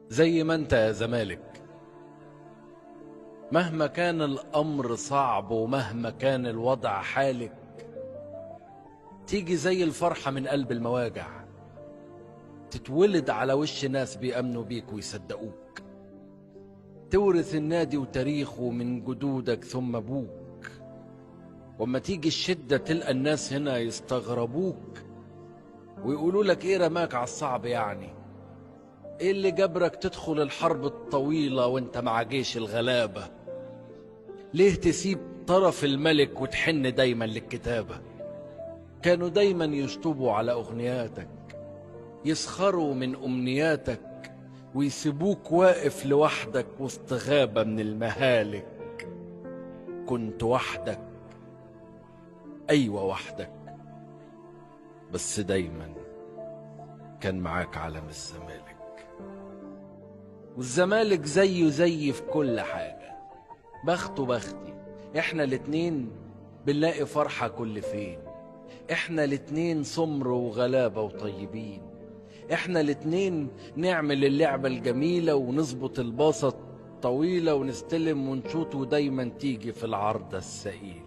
زي ما انت يا زمالك، مهما كان الأمر صعب ومهما كان الوضع حالك، تيجي زي الفرحة من قلب المواجع، تتولد على وش ناس بيأمنوا بيك ويصدقوك، تورث النادي وتاريخه من جدودك ثم أبوك. وما تيجي الشدة تلقى الناس هنا يستغربوك ويقولوا لك ايه رماك على الصعب، يعني ايه اللي جبرك تدخل الحرب الطويلة وانت مع جيش الغلابة؟ ليه تسيب طرف الملك وتحن دايما للكتابة؟ كانوا دايما يشطبوا على أغنياتك، يسخروا من أمنياتك، ويسيبوك واقف لوحدك وسط غابة من المهالك. كنت وحدك، أيوة وحدك، بس دايما كان معاك علم الزمالك. والزمالك زيه زي في كل حاجة، بخته بختي، احنا الاتنين بنلاقي فرحة كل فين. احنا الاتنين سمر وغلابة وطيبين، احنا الاتنين نعمل اللعبة الجميلة ونظبط الباصة الطويلة ونستلم ونشوط ودايما تيجي في العارضة السئيلة.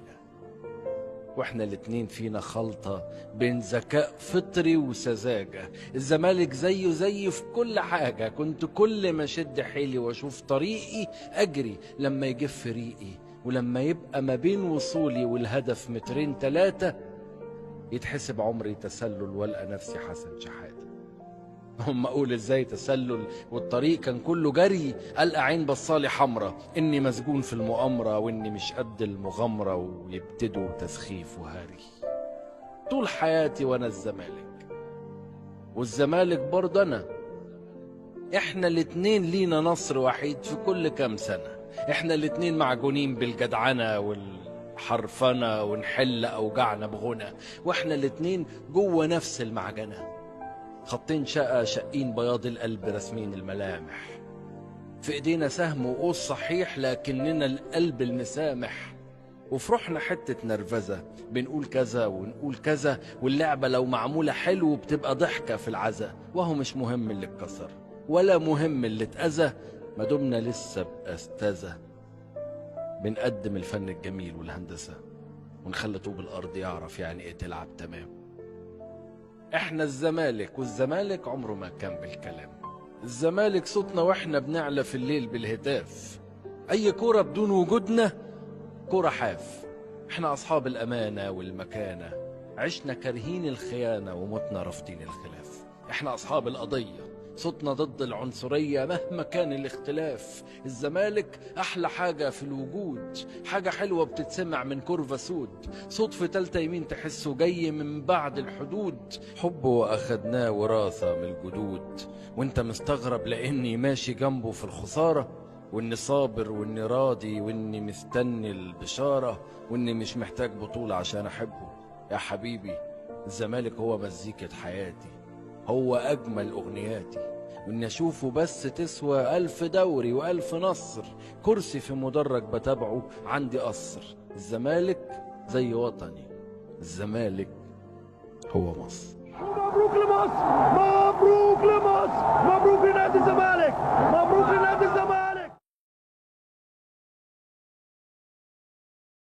واحنا الاتنين فينا خلطة بين ذكاء فطري وسذاجة. الزمالك زيه زي في كل حاجة، كنت كل ما شد حيلي واشوف طريقي اجري لما يجف ريقي، ولما يبقى ما بين وصولي والهدف مترين تلاتة يتحسب عمري تسلل والقى نفسي حسن شحاتة. هم اقول ازاي تسلل والطريق كان كله جري؟ القى عين بصالي حمرة اني مسجون في المؤامرة واني مش قد المغامرة، ويبتدوا تسخيف وهري. طول حياتي وانا الزمالك والزمالك برضه انا، احنا الاتنين لينا نصر وحيد في كل كام سنة. احنا الاتنين معجونين بالجدعنة والحرفنة ونحل اوجعنا بغنى، واحنا الاتنين جوه نفس المعجنة. خطين شقة شقين بياض القلب رسمين الملامح، في ايدينا سهم وقوس صحيح لكننا القلب المسامح. وفي روحنا حتة نرفزة، بنقول كذا ونقول كذا، واللعبة لو معمولة حلو بتبقى ضحكة في العزا. وهو مش مهم اللي اتكسر ولا مهم اللي اتأذى، ما دمنا لسه بأستاذة بنقدم الفن الجميل والهندسة، ونخلي طوب الأرض يعرف يعني ايه تلعب تمام. احنا الزمالك، والزمالك عمره ما كان بالكلام. الزمالك صوتنا واحنا بنعلى في الليل بالهتاف. اي كرة بدون وجودنا كرة حاف. احنا اصحاب الامانة والمكانة، عشنا كارهين الخيانة ومتنا رافضين الخلاف. احنا اصحاب القضية، صوتنا ضد العنصرية مهما كان الاختلاف. الزمالك أحلى حاجة في الوجود، حاجة حلوة بتتسمع من كرفة سود، صوت في تالتة يمين تحسه جاي من بعد الحدود. حب وأخدناه وراثة من الجدود، وانت مستغرب لأني ماشي جنبه في الخسارة، واني صابر واني راضي واني مستني البشارة، واني مش محتاج بطولة عشان أحبه. يا حبيبي الزمالك هو مزيكة حياتي، هو أجمل أغنياتي، وإني أشوفه بس تسوى 1000 دوري و1000 نصر. كرسي في مدرج بتابعه عندي قصر. الزمالك زي وطني، الزمالك هو مصر. مبروك لمصر، مبروك لمصر، مبروك لنادي الزمالك، مبروك لنادي الزمالك.